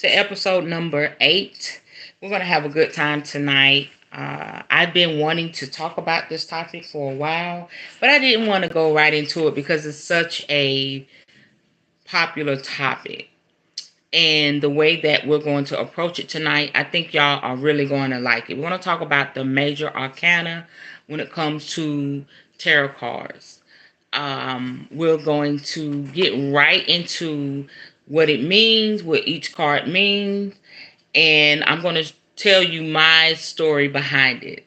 to episode number 8. We're going to have a good time tonight. I've been wanting to talk about this topic for a while, but I didn't want to go right into it because it's such a popular topic. And the way that we're going to approach it tonight, I think y'all are really going to like it. We're going to talk about the major arcana when it comes to tarot cards. We're going to get right into what it means, what each card means, and I'm going to tell you my story behind it.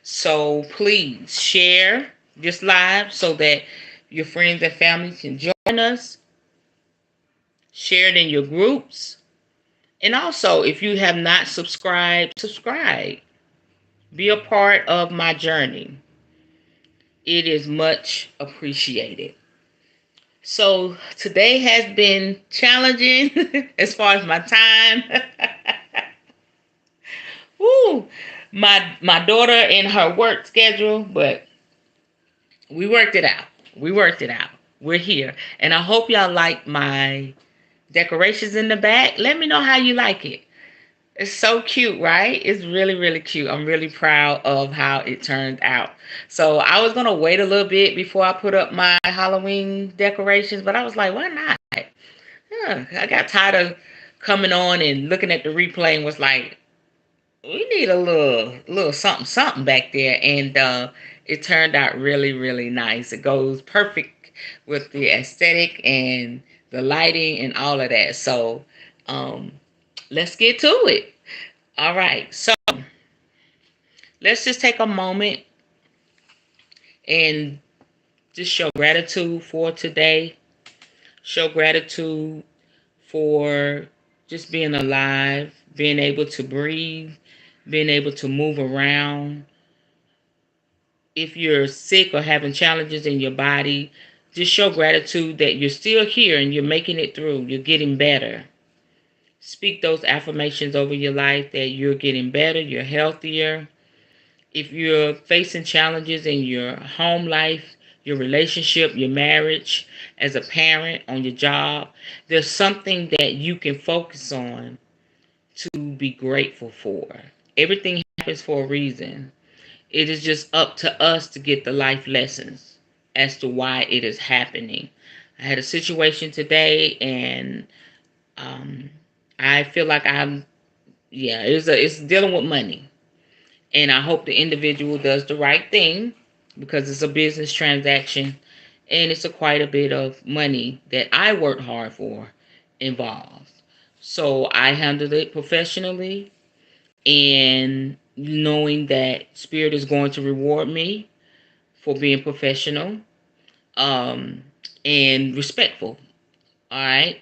So please share this live so that your friends and family can join us. Share it in your groups. And also, if you have not subscribed, subscribe. Be a part of my journey. It is much appreciated. So today has been challenging as far as my time. Woo! My daughter and her work schedule, but we worked it out. We worked it out. We're here. And I hope y'all like my decorations in the back. Let me know how you like it. It's so cute, right? It's really, really cute. I'm really proud of how it turned out. So I was going to wait a little bit before I put up my Halloween decorations, but I was like, why not? Yeah, I got tired of coming on and looking at the replay and was like, we need a little something, something back there. And it turned out really, really nice. It goes perfect with the aesthetic and the lighting and all of that. So um, let's get to it. All right. So let's just take a moment and just show gratitude for today. Show gratitude for just being alive, being able to breathe, being able to move around. If you're sick or having challenges in your body, just show gratitude that you're still here and you're making it through. You're getting better. Speak those affirmations over your life that you're getting better, you're healthier. If you're facing challenges in your home life, your relationship, your marriage, as a parent, on your job, there's something that you can focus on to be grateful for. Everything happens for a reason. It is just up to us to get the life lessons as to why it is happening. I had a situation today, and um, I feel like it's dealing with money. And I hope the individual does the right thing because it's a business transaction and it's quite a bit of money that I worked hard for involved. So I handled it professionally and knowing that Spirit is going to reward me for being professional um, and respectful. All right.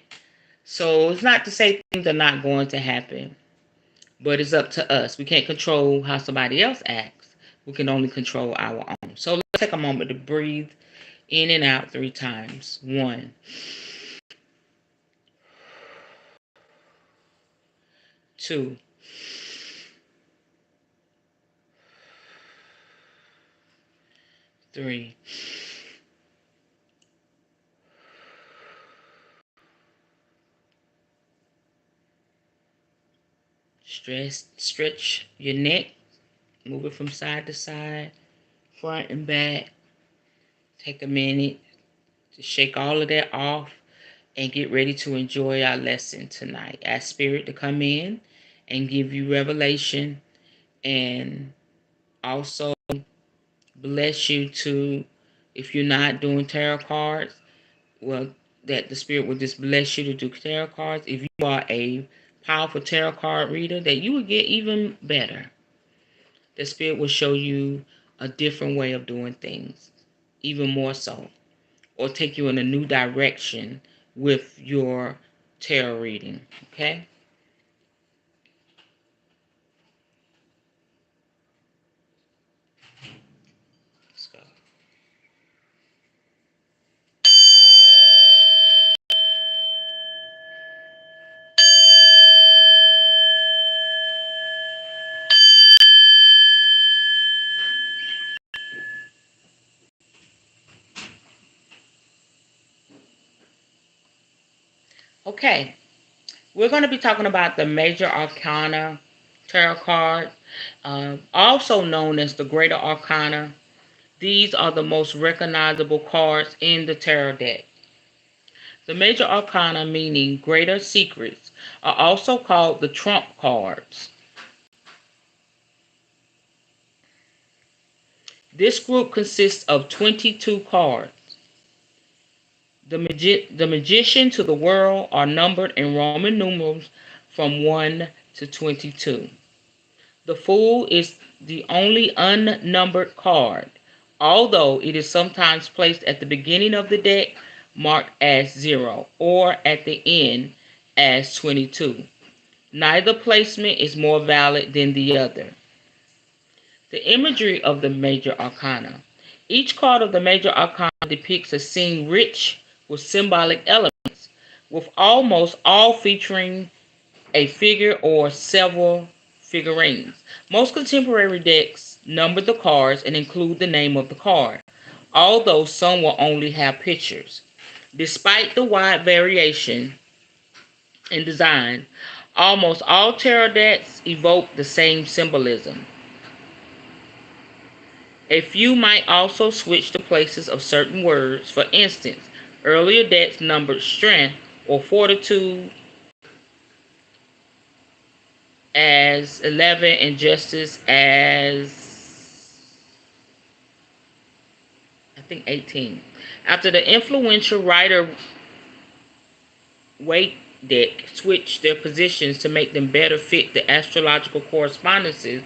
So it's not to say things are not going to happen. But it's up to us. We can't control how somebody else acts. We can only control our own. So let's take a moment to breathe in and out 3 times. 1, 2, 3. Stretch your neck. Move it from side to side, front and back. Take a minute to shake all of that off and get ready to enjoy our lesson tonight. Ask Spirit to come in and give you revelation and also bless you to, if you're not doing tarot cards, well, that the Spirit will just bless you to do tarot cards. If you are a powerful tarot card reader, that you will get even better. The Spirit will show you a different way of doing things, even more so, or take you in a new direction with your tarot reading. Okay? Let's go. Okay. We're going to be talking about the Major Arcana tarot card, also known as the Greater Arcana. These are the most recognizable cards in the tarot deck. The Major Arcana, meaning greater secrets, are also called the trump cards. This group consists of 22 cards. The magician to the world are numbered in Roman numerals from 1 to 22. The Fool is the only unnumbered card, although it is sometimes placed at the beginning of the deck marked as 0 or at the end as 22. Neither placement is more valid than the other. The imagery of the Major Arcana. Each card of the Major Arcana depicts a scene rich with symbolic elements, with almost all featuring a figure or several figurines. Most contemporary decks number the cards and include the name of the card, although some will only have pictures. Despite the wide variation in design, almost all tarot decks evoke the same symbolism. A few might also switch the places of certain words. For instance, earlier decks numbered strength or fortitude as 11 and justice as, I think, 18. After the influential Rider Waite deck switched their positions to make them better fit the astrological correspondences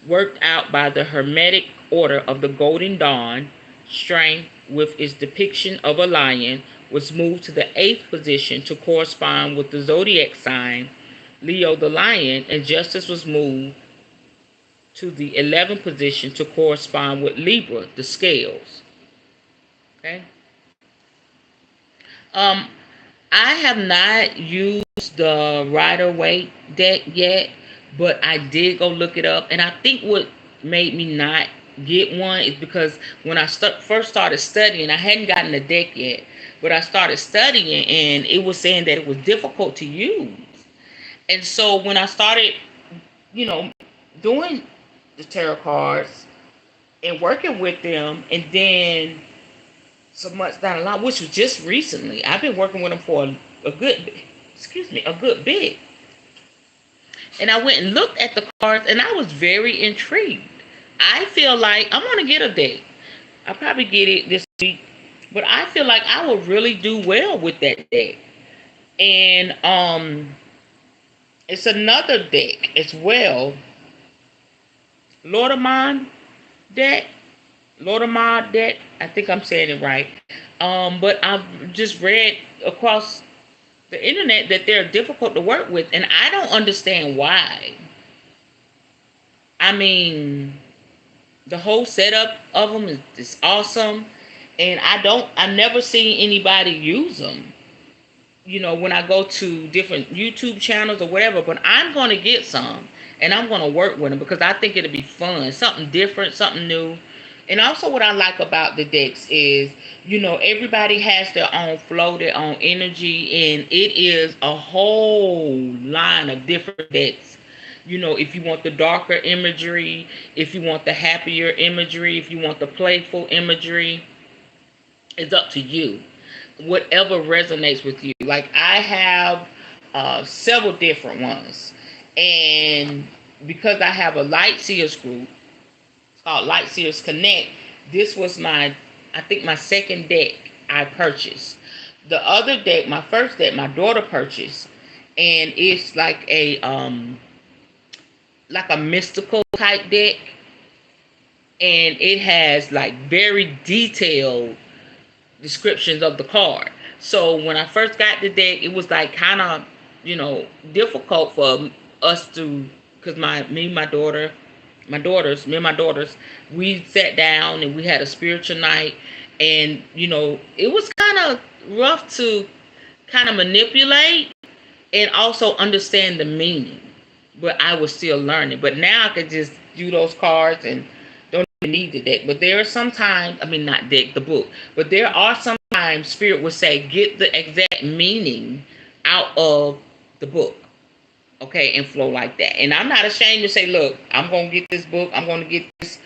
worked out by the Hermetic Order of the Golden Dawn, strength, with its depiction of a lion, was moved to the 8th position to correspond with the zodiac sign Leo the lion, and justice was moved to the 11th position to correspond with Libra the scales. Okay. I have not used the Rider Waite deck yet, but I did go look it up, and I think what made me not get one is because when I first started studying, I hadn't gotten the deck yet, but I started studying, and it was saying that it was difficult to use. And so when I started, doing the tarot cards and working with them, and then some months down the line, which was just recently, I've been working with them for a good bit. And I went and looked at the cards, and I was very intrigued. I feel like I'm going to get a deck. I'll probably get it this week. But I feel like I will really do well with that deck. And it's another deck as well. Lordamon deck. I think I'm saying it right. But I've just read across the internet that they're difficult to work with, and I don't understand why. I mean, the whole setup of them is awesome, and I've never seen anybody use them. When I go to different YouTube channels or whatever, but I'm going to get some, and I'm going to work with them because I think it'll be fun, something different, something new. And also what I like about the decks is, everybody has their own flow, their own energy, and it is a whole line of different decks. If you want the darker imagery, if you want the happier imagery, if you want the playful imagery, it's up to you. Whatever resonates with you. Like, I have several different ones. And because I have a Light Seers group, called Light Seers Connect, this was my second deck I purchased. The other deck, my first deck, my daughter purchased, and it's like a mystical type deck, and it has like very detailed descriptions of the card. So when I first got the deck, it was like kind of difficult for us to, because me and my daughters, we sat down and we had a spiritual night, and it was kind of rough to kind of manipulate and also understand the meaning, but I was still learning. But now I could just do those cards and don't even need the deck. But there are sometimes, not deck, the book, but there are sometimes Spirit would say, get the exact meaning out of the book, okay, and flow like that. And I'm not ashamed to say, look, I'm going to get this book. I'm going to get this,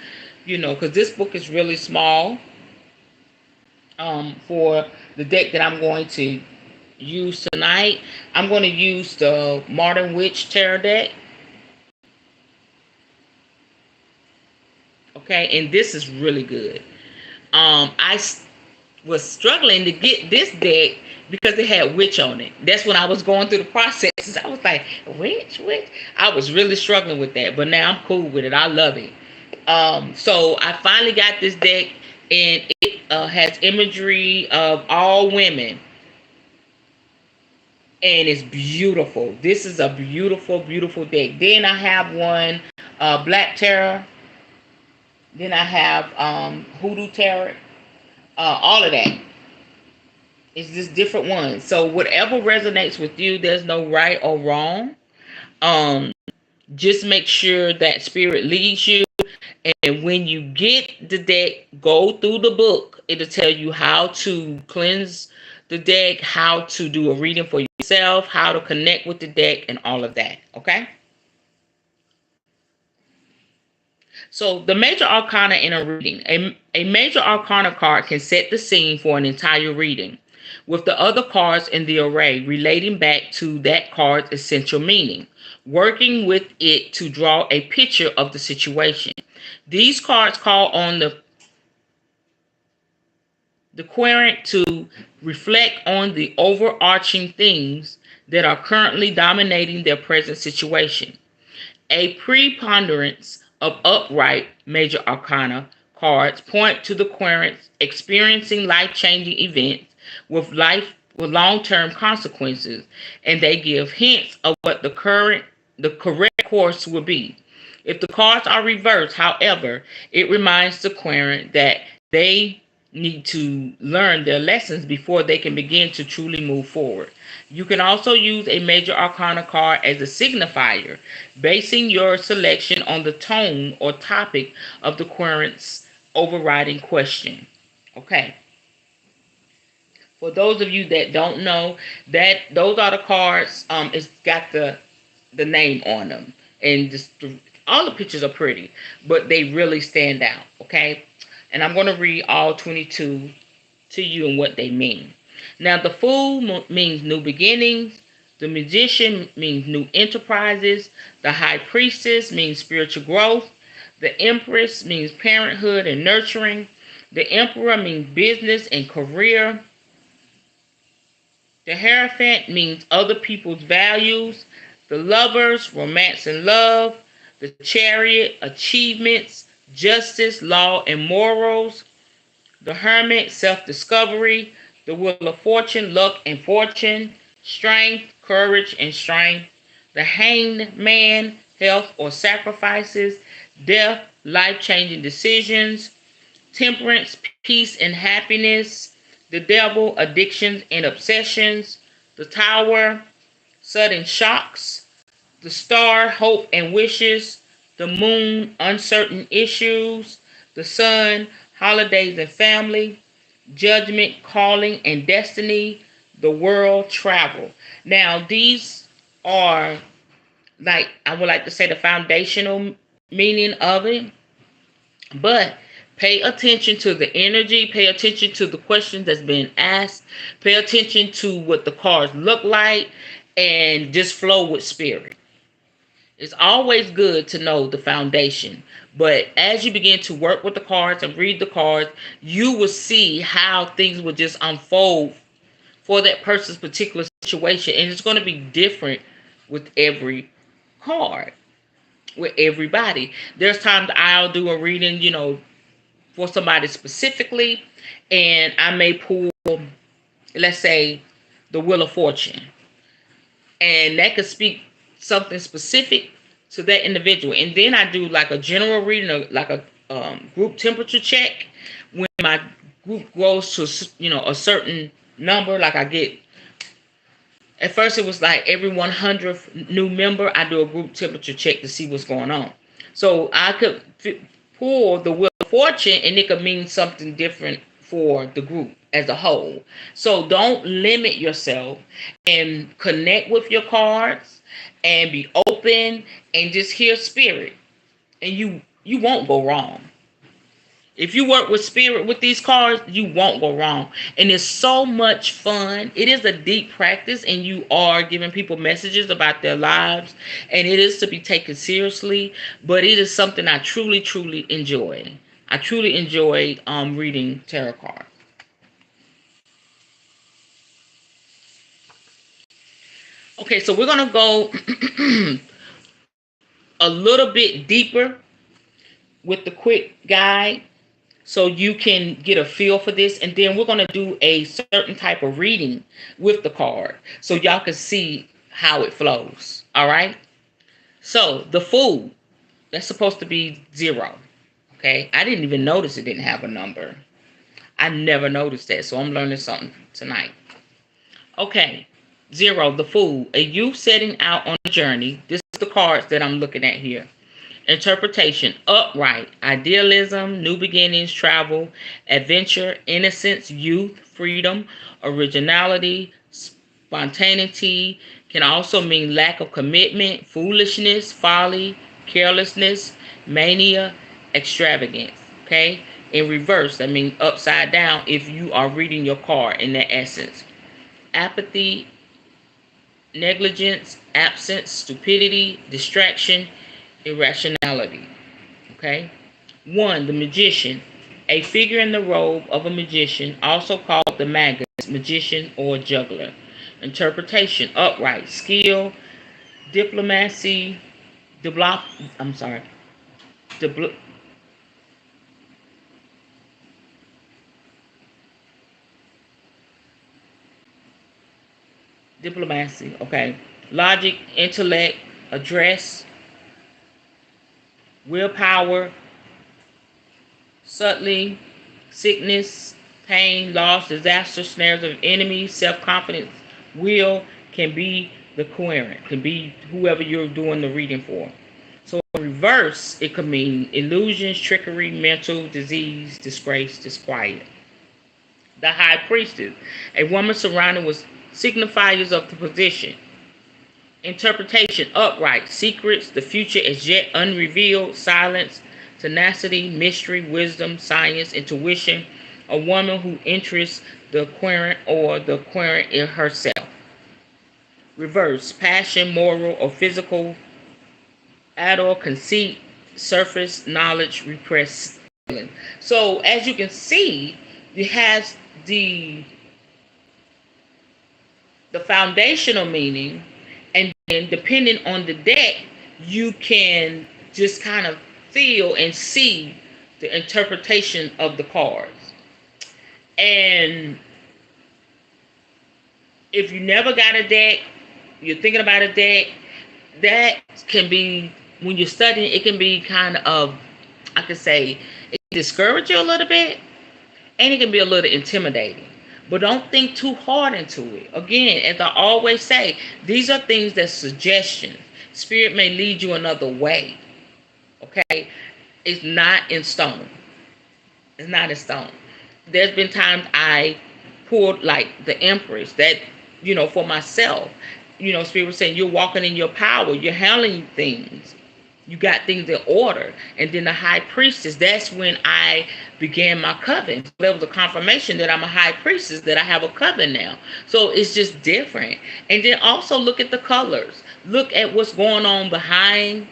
because this book is really small for the deck that I'm going to use tonight. I'm going to use the Modern Witch Tarot deck. Okay, and this is really good. I was struggling to get this deck because it had witch on it. That's when I was going through the process. I was like, witch. I was really struggling with that, but now I'm cool with it. I love it. So I finally got this deck, and it has imagery of all women, and it's beautiful. This is a beautiful, beautiful deck. Then I have one Black Tarot. Then I have Hoodoo Tarot. All of that. It's just different ones. So whatever resonates with you, there's no right or wrong. Just make sure that spirit leads you. And when you get the deck, go through the book. It'll tell you how to cleanse the deck, how to do a reading for yourself, how to connect with the deck, and all of that. Okay? So the major arcana in a reading. A major arcana card can set the scene for an entire reading, with the other cards in the array relating back to that card's essential meaning, working with it to draw a picture of the situation. These cards call on the querent to reflect on the overarching themes that are currently dominating their present situation. A preponderance of upright major arcana cards point to the querent experiencing life-changing events with long-term consequences, and they give hints of what the correct course will be. If the cards are reversed, however, it reminds the querent that they need to learn their lessons before they can begin to truly move forward. You can also use a major arcana card as a signifier, basing your selection on the tone or topic of the querent's overriding question. Okay. For those of you that don't know, that those are the cards. It's got the name on them, and just all the pictures are pretty, but they really stand out. Okay. And I'm going to read all 22 to you and what they mean. Now, the Fool means new beginnings. The Magician means new enterprises. The High Priestess means spiritual growth. The Empress means parenthood and nurturing. The Emperor means business and career. The Hierophant means other people's values. The Lovers, romance and love. The Chariot, achievements, justice, law, and morals. The Hermit, self-discovery. The Wheel of Fortune, luck and fortune. Strength, courage, and strength. The Hanged Man, health or sacrifices. Death, life-changing decisions. Temperance, peace and happiness. The Devil, addictions and obsessions. The Tower, sudden shocks. The Star, hope and wishes. The Moon, uncertain issues. The Sun, holidays and family. Judgment, calling and destiny. The World, travel. Now, these are, like, I would like to say, the foundational meaning of it. But pay attention to the energy. Pay attention to the questions that's being asked. Pay attention to what the cards look like. And just flow with spirit. It's always good to know the foundation. But as you begin to work with the cards and read the cards, you will see how things will just unfold for that person's particular situation. And it's going to be different with every card, with everybody. There's times I'll do a reading, for somebody specifically, and I may pull, let's say, the Wheel of Fortune. And that could speak something specific to that individual. And then I do like a general reading, like a group temperature check. When my group grows to, a certain number, like I get, at first it was like every 100th new member, I do a group temperature check to see what's going on. So I could pull the Wheel of Fortune, and it could mean something different for the group as a whole. So don't limit yourself, and connect with your cards and be open and just hear spirit, and you won't go wrong. If you work with spirit with these cards, you won't go wrong. And it's so much fun. It is a deep practice, and you are giving people messages about their lives, and it is to be taken seriously, but it is something I truly, truly enjoy. I truly enjoy reading tarot cards. Okay, so we're going to go a little bit deeper with the quick guide, so you can get a feel for this, and then we're going to do a certain type of reading with the card so y'all can see how it flows. All right, so the Fool, that's supposed to be 0. Okay, I didn't even notice it didn't have a number. I never noticed that, so I'm learning something tonight. Okay, 0, the Fool, a youth setting out on a journey. This is the cards that I'm looking at here. Interpretation: upright, idealism, new beginnings, travel, adventure, innocence, youth, freedom, originality, spontaneity. Can also mean lack of commitment, foolishness, folly, carelessness, mania, extravagance. Okay? In reverse, that means upside down if you are reading your card in that essence. Apathy, negligence, absence, stupidity, distraction, irrationality. Okay? 1, the Magician, a figure in the robe of a magician, also called the magus, magician, or juggler. Interpretation: upright, skill, diplomacy, diplo- I'm sorry, dipl- diplomacy. Okay. Logic, intellect, address, willpower, subtly, sickness, pain, loss, disaster, snares of enemies, self-confidence, will, can be the querent, can be whoever you're doing the reading for. So in reverse, it could mean illusions, trickery, mental disease, disgrace, disquiet. The High Priestess, a woman surrounded with signifiers of the position. Interpretation: upright, secrets, the future as yet unrevealed, silence, tenacity, mystery, wisdom, science, intuition, a woman who interests the querent or the querent in herself. Reverse: passion, moral or physical, ador, conceit, surface, knowledge, repressed feeling. So as you can see, it has the foundational meaning, and then depending on the deck, you can just kind of feel and see the interpretation of the cards. And if you never got a deck, you're thinking about a deck, that can be, when you're studying, it can be kind of, I could say, it can discourage you a little bit, and it can be a little intimidating. But don't think too hard into it. Again, as I always say, these are things that's suggestions. Spirit may lead you another way. Okay? It's not in stone. It's not in stone. There's been times I pulled like the Empress, that, for myself. Spirit was saying, you're walking in your power, you're handling things. You got things in order. And then the High Priestess, that's when I began my coven. So there was a confirmation that I'm a High Priestess, that I have a coven now. So it's just different. And then also look at the colors. Look at what's going on behind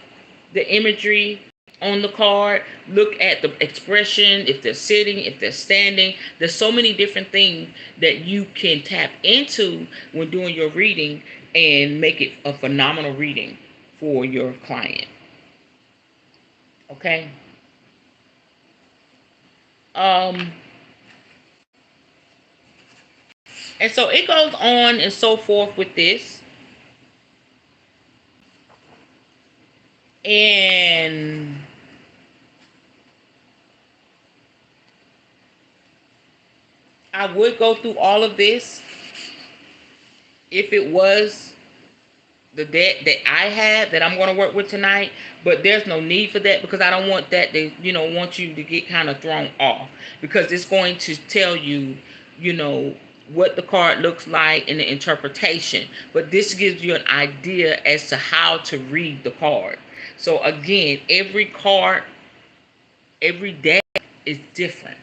the imagery on the card. Look at the expression, if they're sitting, if they're standing. There's so many different things that you can tap into when doing your reading and make it a phenomenal reading for your client. Okay. Um, and so it goes on and so forth with this. And I would go through all of this if it was the deck that I have that I'm going to work with tonight, but there's no need for that because I don't want that to, want you to get kind of thrown off, because it's going to tell you, what the card looks like in the interpretation. But this gives you an idea as to how to read the card. So again, every card, every deck is different.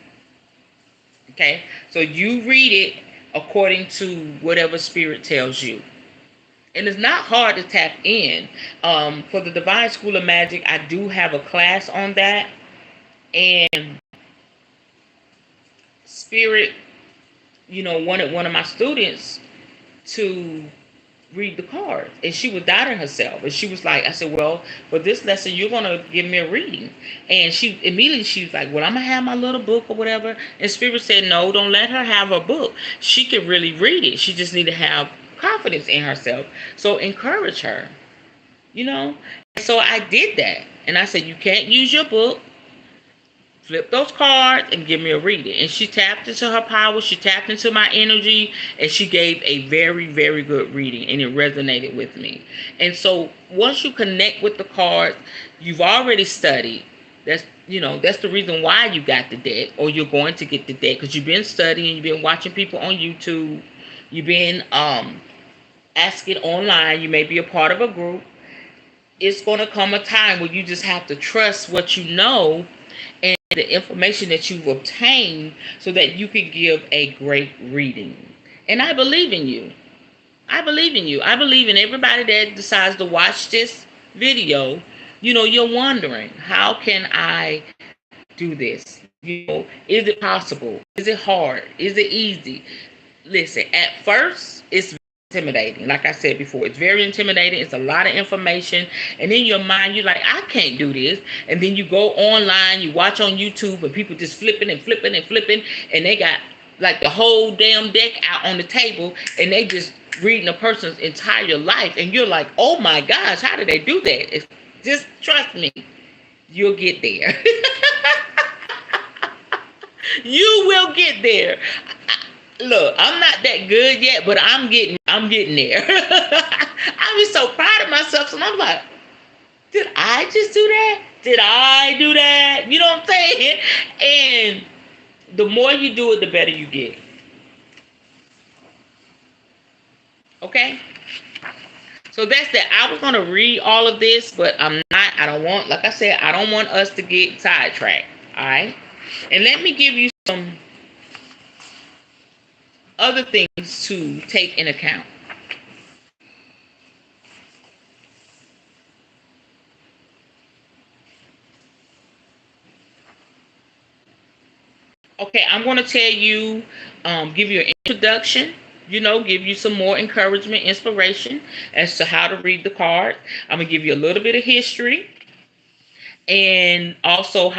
Okay? So you read it according to whatever spirit tells you. And it's not hard to tap in. For the Divine School of Magic, I do have a class on that. And Spirit, wanted one of my students to read the cards. And she was doubting herself. And she was like, I said, well, for this lesson, you're going to give me a reading. And she was like, well, I'm going to have my little book or whatever. And Spirit said, no, don't let her have her book. She can really read it. She just need to have confidence in herself. So encourage her, So I did that. And I said, you can't use your book. Flip those cards and give me a reading. And she tapped into her power. She tapped into my energy. And she gave a very, very good reading. And it resonated with me. And so once you connect with the cards, you've already studied. That's the reason why you got the deck, or you're going to get the deck, because you've been studying, you've been watching people on YouTube. You've been asking online. You may be a part of a group. It's going to come a time where you just have to trust what you know and the information that you've obtained so that you can give a great reading. And I believe in you. I believe in you. I believe in everybody that decides to watch this video. You're wondering, how can I do this? Is it possible? Is it hard? Is it easy? Listen, at first, it's intimidating. Like I said before, it's very intimidating. It's a lot of information. And in your mind, you're like, I can't do this. And then you go online, you watch on YouTube, and people just flipping and flipping and flipping. And they got like the whole damn deck out on the table. And they just reading a person's entire life. And you're like, oh my gosh, how did they do that? Just trust me. You'll get there. You will get there. Look, I'm not that good yet, but I'm getting there. I was so proud of myself. So I'm like, did I just do that? Did I do that? You know what I'm saying? And the more you do it, the better you get. Okay? So that's that. I was going to read all of this, but I'm not. Like I said, I don't want us to get sidetracked. All right? And let me give you some other things to take in account. Okay, I'm going to tell you, give you an introduction, give you some more encouragement, inspiration as to how to read the card. I'm going to give you a little bit of history and also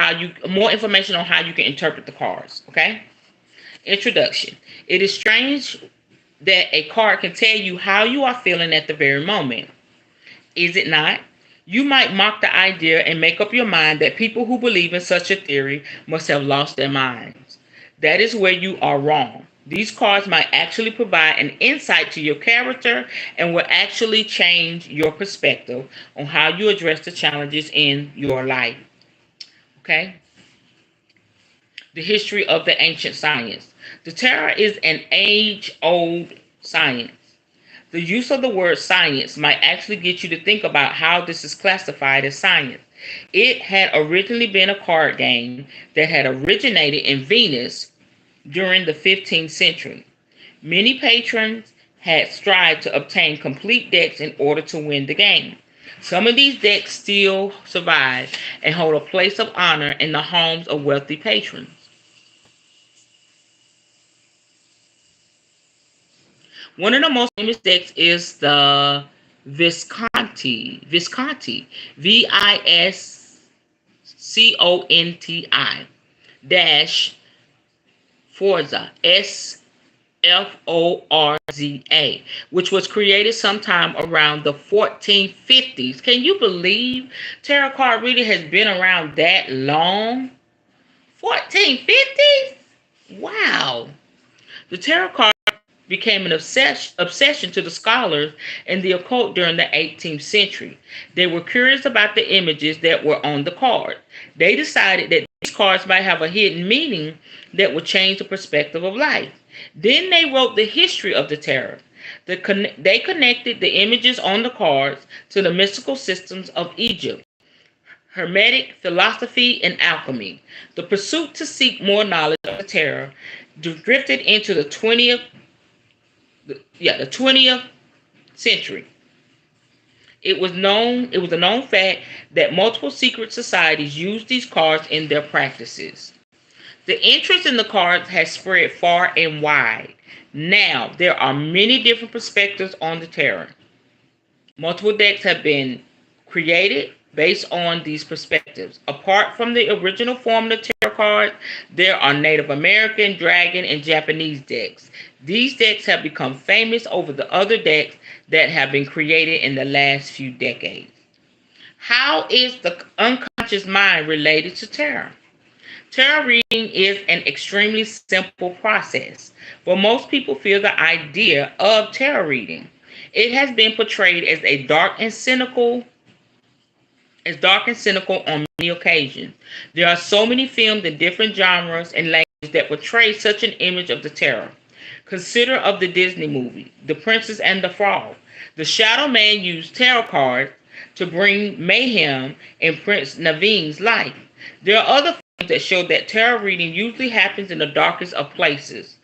more information on how you can interpret the cards, okay? Introduction. It is strange that a card can tell you how you are feeling at the very moment. Is it not? You might mock the idea and make up your mind that people who believe in such a theory must have lost their minds. That is where you are wrong. These cards might actually provide an insight to your character and will actually change your perspective on how you address the challenges in your life. Okay? The history of the ancient science. The tarot is an age-old science. The use of the word science might actually get you to think about how this is classified as science. It had originally been a card game that had originated in Venus during the 15th century. Many patrons had strived to obtain complete decks in order to win the game. Some of these decks still survive and hold a place of honor in the homes of wealthy patrons. One of the most famous decks is the Visconti, Visconti dash Forza, Sforza, which was created sometime around the 1450s. Can you believe tarot card reading has been around that long? 1450s? Wow. The tarot card became an obsession to the scholars in the occult during the 18th century. They were curious about the images that were on the card. They decided that these cards might have a hidden meaning that would change the perspective of life. Then they wrote the history of the tarot. They connected the images on the cards to the mystical systems of Egypt, Hermetic philosophy, and alchemy. The pursuit to seek more knowledge of the tarot drifted into the 20th century. It was a known fact that multiple secret societies used these cards in their practices. The interest in the cards has spread far and wide. Now, there are many different perspectives on the tarot. Multiple decks have been created based on these perspectives. Apart from the original form of the tarot card, there are Native American, Dragon, and Japanese decks. These decks have become famous over the other decks that have been created in the last few decades. How is the unconscious mind related to tarot? Tarot reading is an extremely simple process, but most people fear the idea of tarot reading. It has been portrayed as dark and cynical on many occasions. There are so many films in different genres and languages that portray such an image of the tarot. Consider of the Disney movie, The Princess and the Frog. The Shadow Man used tarot cards to bring mayhem in Prince Naveen's life. There are other films that show that tarot reading usually happens in the darkest of places.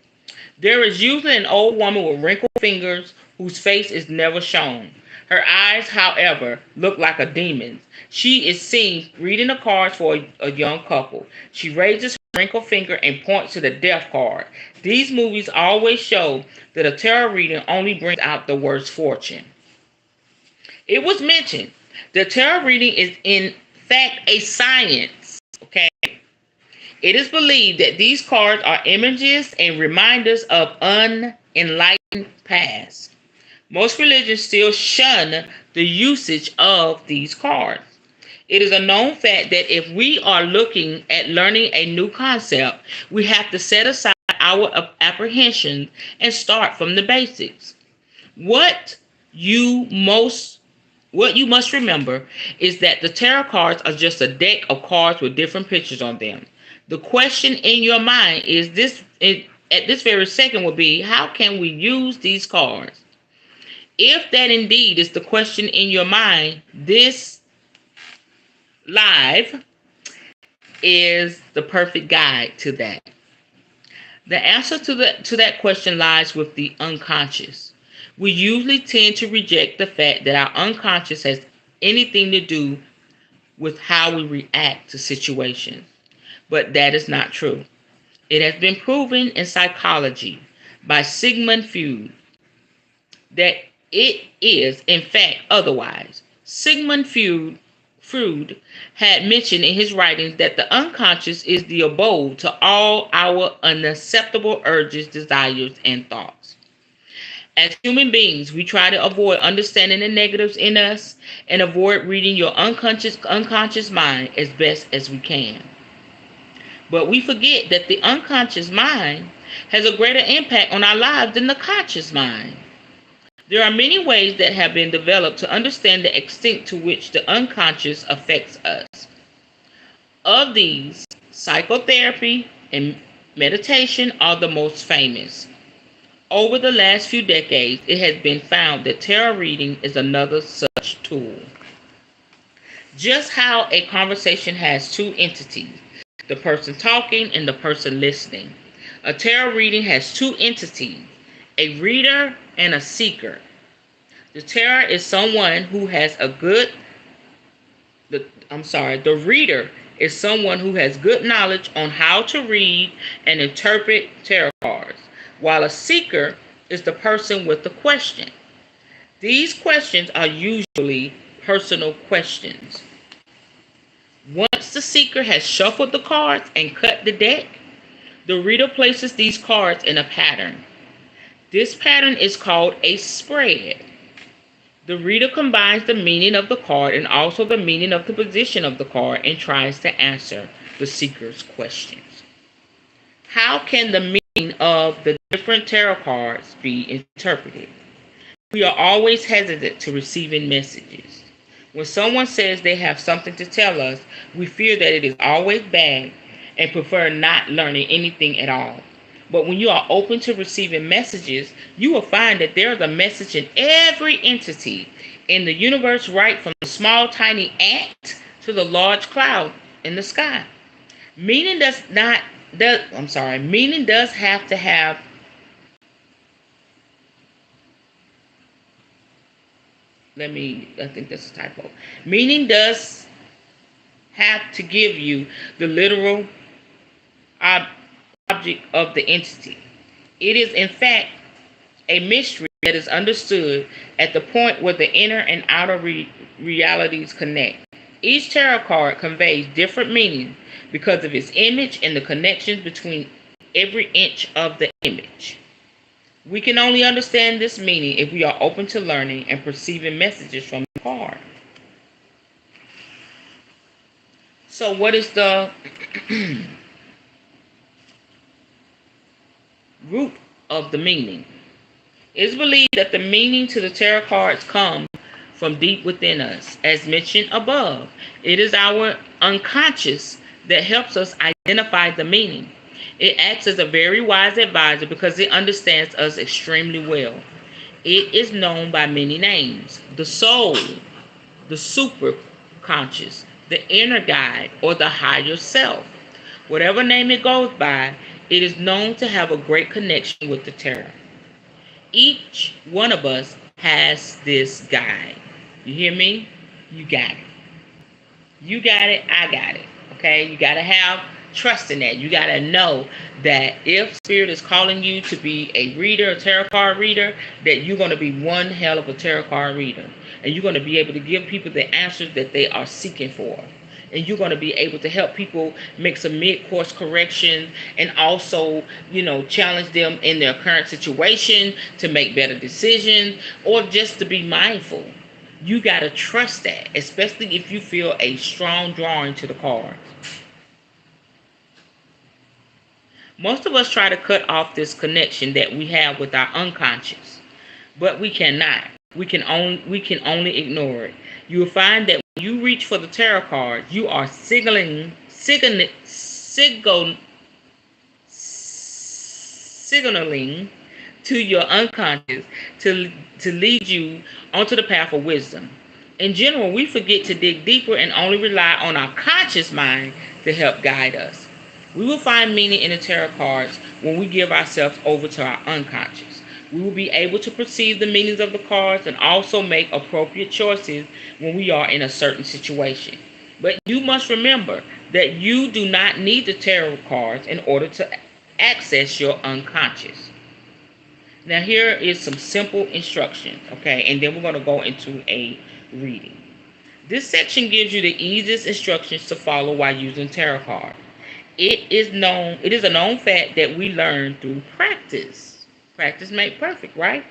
There is usually an old woman with wrinkled fingers whose face is never shown. Her eyes, however, look like a demon's. She is seen reading the cards for a young couple. She raises her wrinkled finger and points to the death card. These movies always show that a tarot reading only brings out the worst fortune. It was mentioned that tarot reading is in fact a science. Okay? It is believed that these cards are images and reminders of unenlightened past. Most religions still shun the usage of these cards. It is a known fact that if we are looking at learning a new concept, we have to set aside our apprehensions and start from the basics. What you must remember is that the tarot cards are just a deck of cards with different pictures on them. The question in your mind at this very second will be, how can we use these cards? If that indeed is the question in your mind, this live is the perfect guide to that. The answer to that question lies with the unconscious. We usually tend to reject the fact that our unconscious has anything to do with how we react to situations. But that is not true. It has been proven in psychology by Sigmund Freud that it is, in fact, otherwise. Sigmund Freud had mentioned in his writings that the unconscious is the abode to all our unacceptable urges, desires, and thoughts. As human beings, we try to avoid understanding the negatives in us and avoid reading your unconscious mind as best as we can. But we forget that the unconscious mind has a greater impact on our lives than the conscious mind. There are many ways that have been developed to understand the extent to which the unconscious affects us. Of these, psychotherapy and meditation are the most famous. Over the last few decades, it has been found that tarot reading is another such tool. Just how a conversation has two entities, the person talking and the person listening. A tarot reading has two entities, a reader and a seeker. The tarot is someone who has the reader is someone who has good knowledge on how to read and interpret tarot cards, while a seeker is the person with the question. These questions are usually personal questions. Once the seeker has shuffled the cards and cut the deck, the reader places these cards in a pattern. This pattern is called a spread. The reader combines the meaning of the card and also the meaning of the position of the card and tries to answer the seeker's questions. How can the meaning meaning of the different tarot cards be interpreted. We are always hesitant to receiving messages. When someone says they have something to tell us, we fear that it is always bad and prefer not learning anything at all. But when you are open to receiving messages, you will find that there is a message in every entity in the universe, right from the small tiny ant to the large cloud in the sky. Meaning meaning does have to have I think that's a typo. Meaning does have to give you the literal object of the entity. It is, in fact, a mystery that is understood at the point where the inner and outer realities connect. Each tarot card conveys different meanings because of its image and the connections between every inch of the image. We can only understand this meaning if we are open to learning and perceiving messages from the card. So what is the root of the meaning? It is believed that the meaning to the tarot cards come from deep within us. As mentioned above, it is our unconscious that helps us identify the meaning. It acts as a very wise advisor because it understands us extremely well. It is known by many names: the soul, the super conscious, the inner guide, or the higher self. Whatever name it goes by, it is known to have a great connection with the tarot. Each one of us has this guide. You hear me? You got it. You got it, I got it. Okay? You got to have trust in that. You got to know that if Spirit is calling you to be a reader, a tarot card reader, that you're going to be one hell of a tarot card reader. And you're going to be able to give people the answers that they are seeking for. And you're going to be able to help people make some mid-course corrections and also, challenge them in their current situation to make better decisions or just to be mindful. You got to trust that, especially if you feel a strong drawing to the cards. Most of us try to cut off this connection that we have with our unconscious, but we cannot. We can only ignore it. You will find that when you reach for the tarot cards, you are signaling to your unconscious to lead you onto the path of wisdom. In general, we forget to dig deeper and only rely on our conscious mind to help guide us. We will find meaning in the tarot cards when we give ourselves over to our unconscious. We will be able to perceive the meanings of the cards and also make appropriate choices when we are in a certain situation. But you must remember that you do not need the tarot cards in order to access your unconscious. Now here is some simple instructions, okay? And then we're going to go into a reading. This section gives you the easiest instructions to follow while using tarot cards. It is a known fact that we learn through practice. Practice makes perfect, right?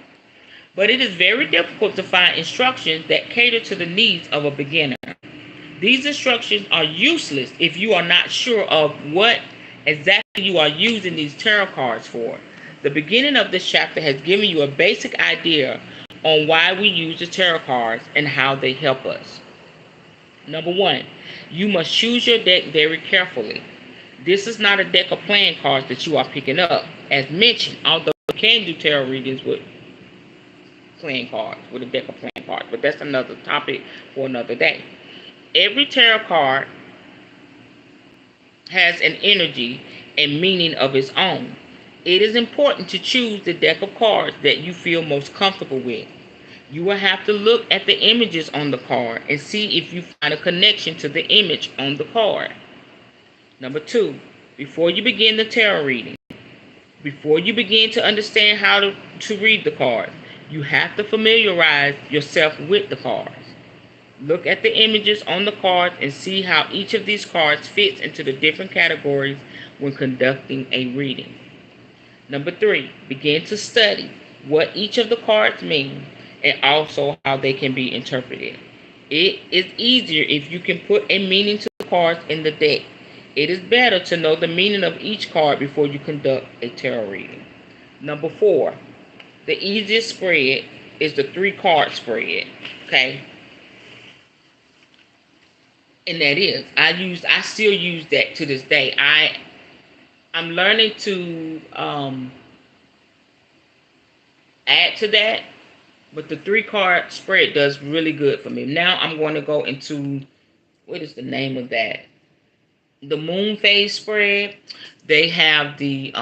But it is very difficult to find instructions that cater to the needs of a beginner. These instructions are useless if you are not sure of what exactly you are using these tarot cards for. The beginning of this chapter has given you a basic idea on why we use the tarot cards and how they help us. Number 1, you must choose your deck very carefully. This is not a deck of playing cards that you are picking up. As mentioned, although you can do tarot readings with playing cards, with a deck of playing cards, but that's another topic for another day. Every tarot card has an energy and meaning of its own. It is important to choose the deck of cards that you feel most comfortable with. You will have to look at the images on the card and see if you find a connection to the image on the card. Number 2, before you begin the tarot reading, before you begin to understand how to read the cards, you have to familiarize yourself with the cards. Look at the images on the cards and see how each of these cards fits into the different categories when conducting a reading. Number 3, begin to study what each of the cards mean and also how they can be interpreted. It is easier if you can put a meaning to the cards in the deck. It is better to know the meaning of each card before you conduct a tarot reading. Number 4, the easiest spread is the 3-card spread. Okay? And that is, I still use that to this day. I'm learning to add to that, but the 3-card spread does really good for me. Now I'm going to go into, what is the name of that? The moon phase spread. They have the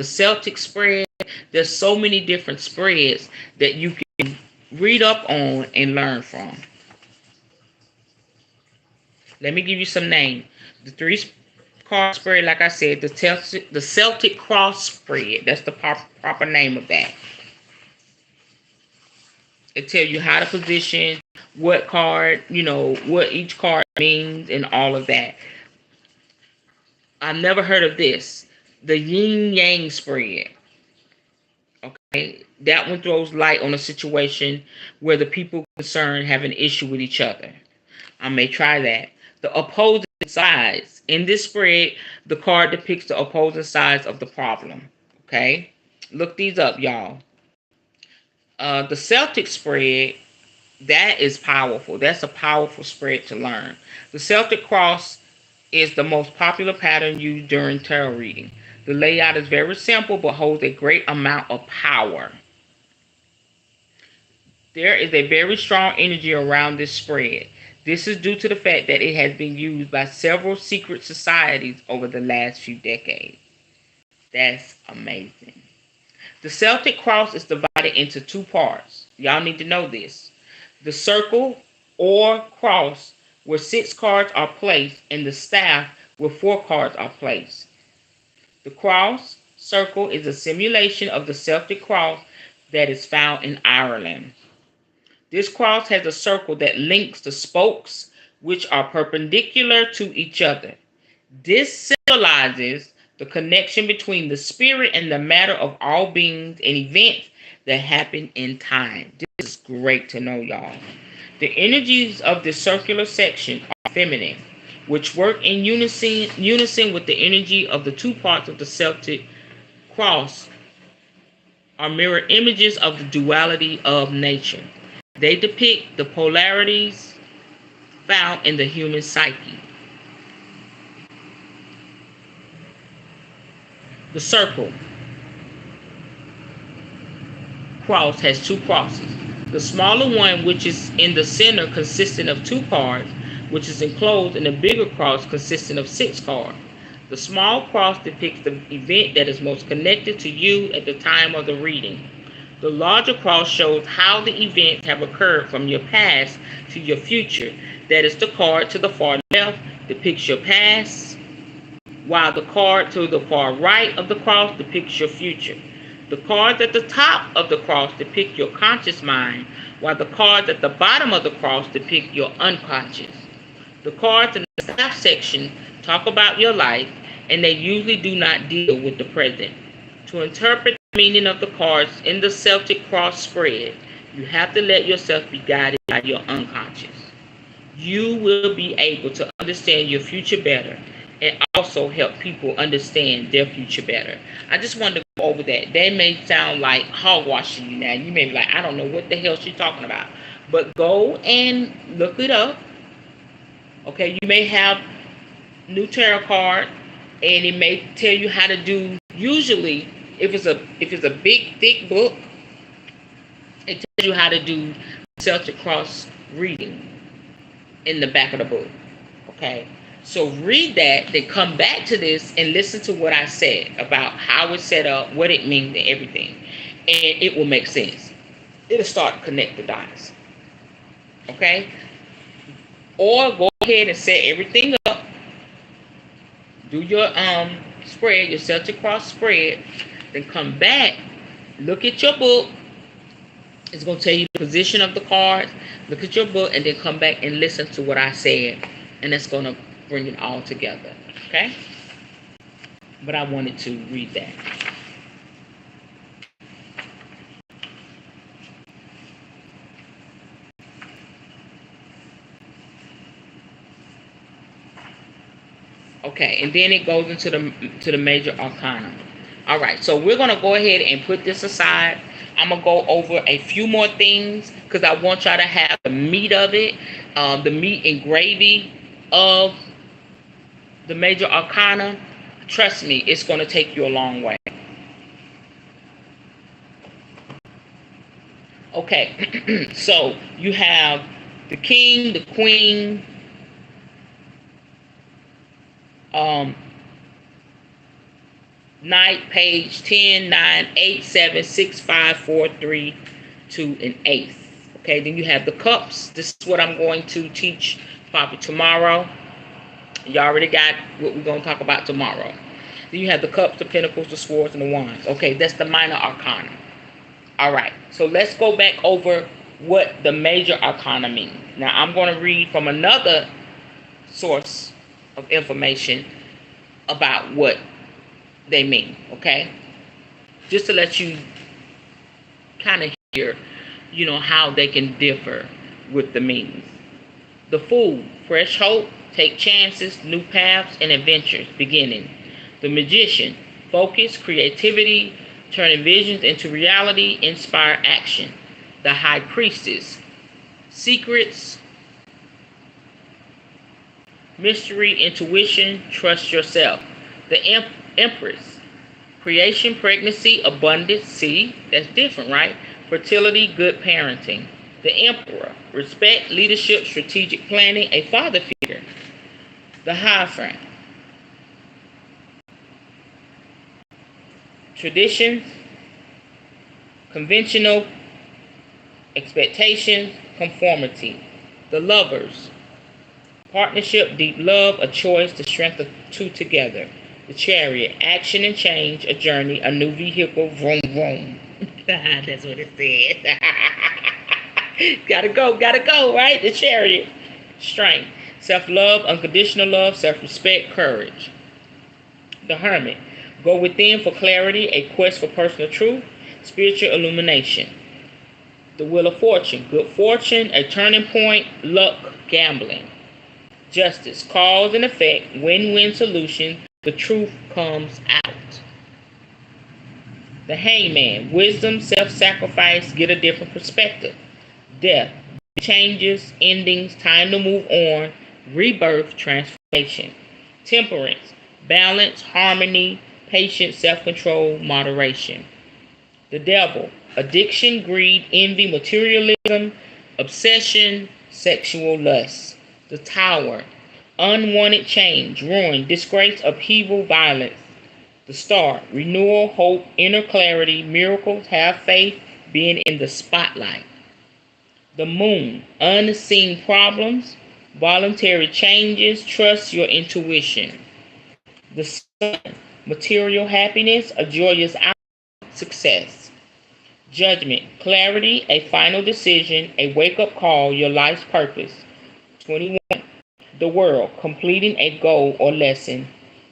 Celtic spread. There's so many different spreads that you can read up on and learn from. Let me give you some names. The 3-card spread, like I said, the Celtic cross spread. That's the proper name of that. It tells you how to position, what card, what each card means, and all of that. I've never heard of this. The yin yang spread. Okay, that one throws light on a situation where the people concerned have an issue with each other. I may try that. The opposing sides. In this spread, the card depicts the opposing sides of the problem. Okay, look these up, y'all. The Celtic spread, that is powerful. That's a powerful spread to learn. The Celtic cross is the most popular pattern used during tarot reading. The layout is very simple but holds a great amount of power. There is a very strong energy around this spread. This is due to the fact that it has been used by several secret societies over the last few decades. That's amazing. The Celtic cross is divided into 2 parts. Y'all need to know this. The circle or cross where 6 cards are placed and the staff where 4 cards are placed. The cross circle is a simulation of the Celtic cross that is found in Ireland. This cross has a circle that links the spokes, which are perpendicular to each other. This symbolizes the connection between the spirit and the matter of all beings and events that happen in time. This is great to know, y'all. The energies of the circular section are feminine, which work in unison with the energy of the 2 parts of the Celtic cross, are mirror images of the duality of nature. They depict the polarities found in the human psyche. The circle cross has 2 crosses. The smaller one, which is in the center, consisting of 2 cards, which is enclosed in a bigger cross consisting of 6 cards. The small cross depicts the event that is most connected to you at the time of the reading. The larger cross shows how the events have occurred from your past to your future. That is, the card to the far left depicts your past, while the card to the far right of the cross depicts your future. The cards at the top of the cross depict your conscious mind, while the cards at the bottom of the cross depict your unconscious. The cards in the staff section talk about your life, and they usually do not deal with the present. To interpret the meaning of the cards in the Celtic cross spread, you have to let yourself be guided by your unconscious. You will be able to understand your future better and also help people understand their future better. I just wanted to go over that. That may sound like hogwashing you now. You may be like, I don't know what the hell she's talking about. But go and look it up. Okay, you may have new tarot card and it may tell you how to do, usually if it's a big thick book, it tells you how to do Celtic cross reading in the back of the book. Okay, so read that, then come back to this and listen to what I said about how it's set up, what it means, and everything, and it will make sense. It'll start to connect the dots. Okay, or go ahead and set everything up. Do your spread, your Celtic cross spread, then come back, look at your book. It's going to tell you the position of the cards. Look at your book and then come back and listen to what I said. And that's going to bring it all together. Okay? But I wanted to read that. Okay, and then it goes into the major arcana. All right, so we're gonna go ahead and put this aside. I'm gonna go over a few more things because I want y'all to have the meat of it, the meat and gravy of the major arcana. Trust me, it's gonna take you a long way. Okay, so you have the king, the queen, um, knight, page, 10, 9, 8, 7, 6, 5, 4, 3, 2, and 8. Okay, then you have the cups. This is what I'm going to teach probably tomorrow. You already got what we're going to talk about tomorrow. Then you have the cups, the pentacles, the swords, and the wands. Okay, that's the minor arcana. All right, so let's go back over what the major arcana means. Now, I'm going to read from another source of information about what they mean, okay? Just to let you kind of hear, how they can differ with the meanings. The Fool, fresh hope, take chances, new paths, and adventures beginning. The Magician, focus, creativity, turning visions into reality, inspire action. The High Priestess, secrets, mystery, intuition, trust yourself. The Empress, creation, pregnancy, abundance. See, that's different, right? Fertility, good parenting. The Emperor, respect, leadership, strategic planning, a father figure. The Hierophant, traditions, conventional expectations, conformity. The Lovers, partnership, deep love, a choice, the strength of two together. The Chariot, action and change, a journey, a new vehicle, vroom vroom. That's what it said. Gotta go, right? The Chariot. Strength, self-love, unconditional love, self-respect, courage. The Hermit, go within for clarity, a quest for personal truth, spiritual illumination. The Wheel of Fortune, good fortune, a turning point, luck, gambling. Justice, cause and effect, win-win solution, the truth comes out. The Hangman, wisdom, self-sacrifice, get a different perspective. Death, changes, endings, time to move on, rebirth, transformation. Temperance, balance, harmony, patience, self-control, moderation. The Devil, addiction, greed, envy, materialism, obsession, sexual lust. The Tower, unwanted change, ruin, disgrace, upheaval, violence. The Star, renewal, hope, inner clarity, miracles, have faith, being in the spotlight. The Moon, unseen problems, voluntary changes, trust your intuition. The Sun, material happiness, a joyous outcome, success. Judgment, clarity, a final decision, a wake-up call, your life's purpose. 21. The World, completing a goal or lesson.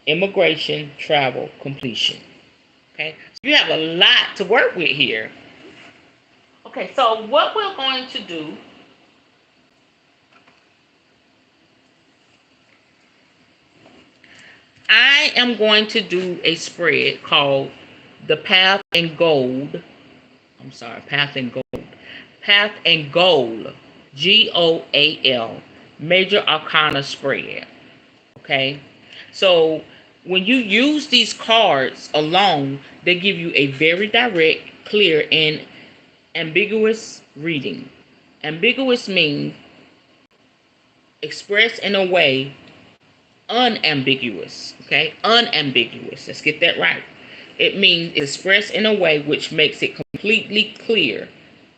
Immigration, travel, completion. Okay, so you have a lot to work with here. Okay, so what we're going to do, I am going to do a spread called the Path and Gold. I'm sorry, Path and Gold. Path and Goal, GOAL, Major Arcana spread. Okay, so when you use these cards alone, they give you a very direct, clear, and ambiguous reading. Ambiguous means expressed in a way unambiguous. Okay, unambiguous. Let's get that right. It means expressed in a way which makes it completely clear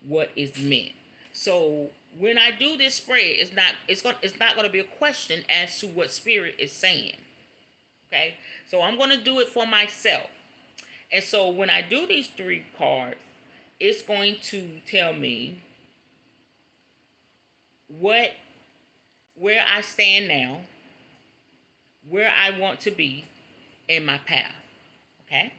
what is meant. So when I do this spread, it's not going to be a question as to what spirit is saying. Okay, so I'm going to do it for myself. And so when I do these three cards, it's going to tell me where I stand now, where I want to be, in my path. Okay?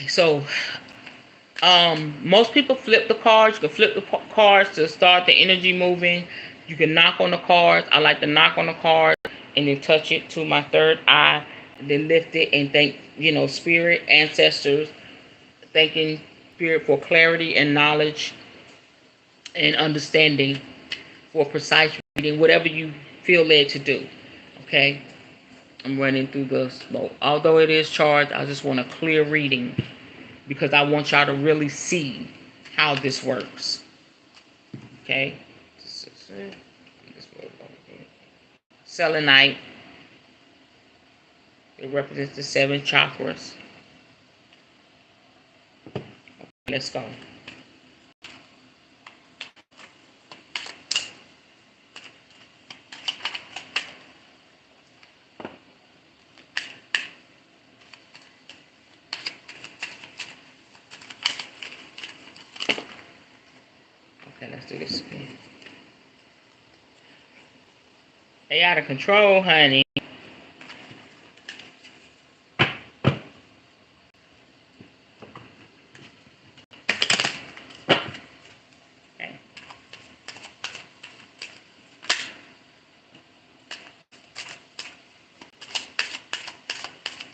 So most people flip the cards. You can flip the cards to start the energy moving. You can knock on the cards. I like to knock on the card and then touch it to my third eye, and then lift it and thank, spirit, ancestors, thanking spirit for clarity and knowledge and understanding for precise reading, whatever you feel led to do. Okay? I'm running through the smoke. Although it is charged, I just want a clear reading because I want y'all to really see how this works. Okay? Selenite. It represents the 7 chakras. Let's go. Okay, let's do this again. They out of control, honey. Okay.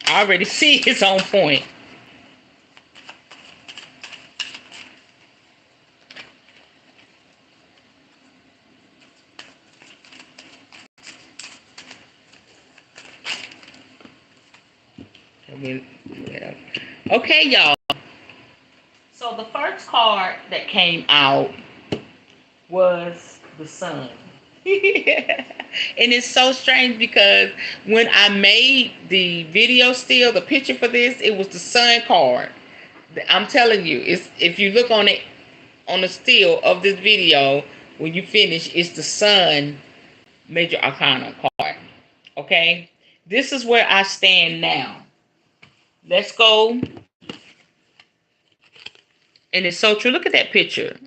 I already see it's on point. Okay, y'all. So the first card that came out was the sun. And it's so strange because when I made the video still, the picture for this, it was the sun card. I'm telling you, it's if you look on it on the still of this video, when you finish, it's the sun major arcana card. Okay? This is where I stand now. Let's go. And it's so true. Look at that picture.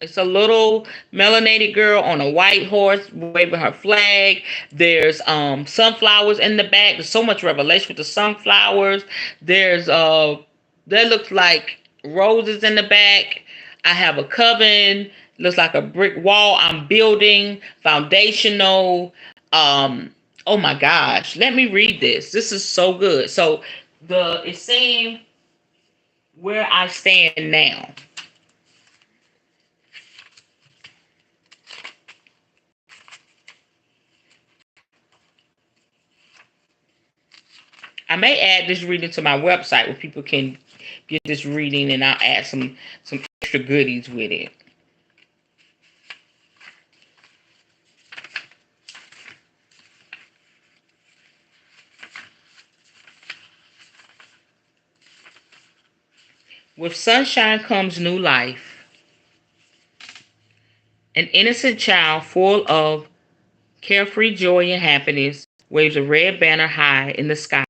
It's a little melanated girl on a white horse waving her flag. There's sunflowers in the back. There's so much revelation with the sunflowers. There's that looks like roses in the back. I have a coven. Looks like a brick wall I'm building. Foundational. Oh my gosh. Let me read this. This is so good. So it's saying where I stand now. I may add this reading to my website where people can get this reading, and I'll add some extra goodies with it. With sunshine comes new life. An innocent child full of carefree joy and happiness waves a red banner high in the sky.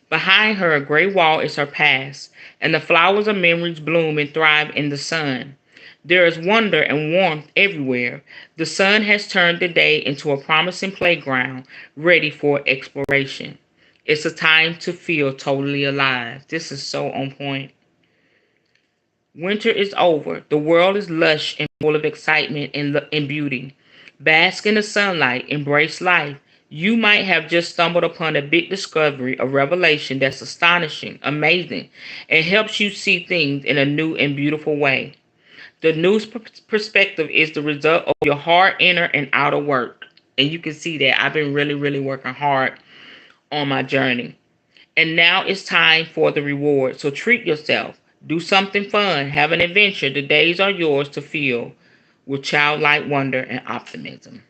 Behind her, a gray wall is her past, and the flowers of memories bloom and thrive in the sun. There is wonder and warmth everywhere. The sun has turned the day into a promising playground, ready for exploration. It's a time to feel totally alive. This is so on point. Winter is over. The world is lush and full of excitement and beauty. Bask in the sunlight. Embrace life. You might have just stumbled upon a big discovery, a revelation that's astonishing, amazing, and helps you see things in a new and beautiful way. The new perspective is the result of your hard inner and outer work. And you can see that I've been really, really working hard on my journey. And now it's time for the reward. So treat yourself. Do something fun. Have an adventure. The days are yours to feel with childlike wonder and optimism.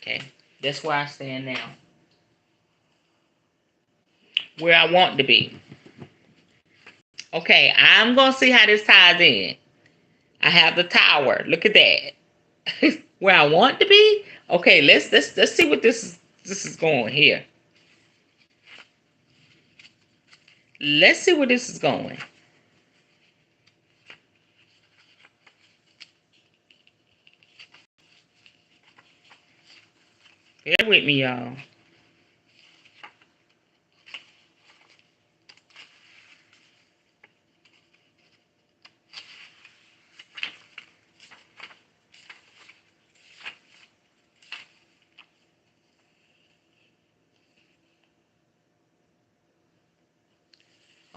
Okay. That's where I stand now. Where I want to be. Okay, I'm going to see how this ties in. I have the tower. Look at that. Where I want to be? Okay, let's see what this is going here. Let's see where this is going. Bear with me, y'all.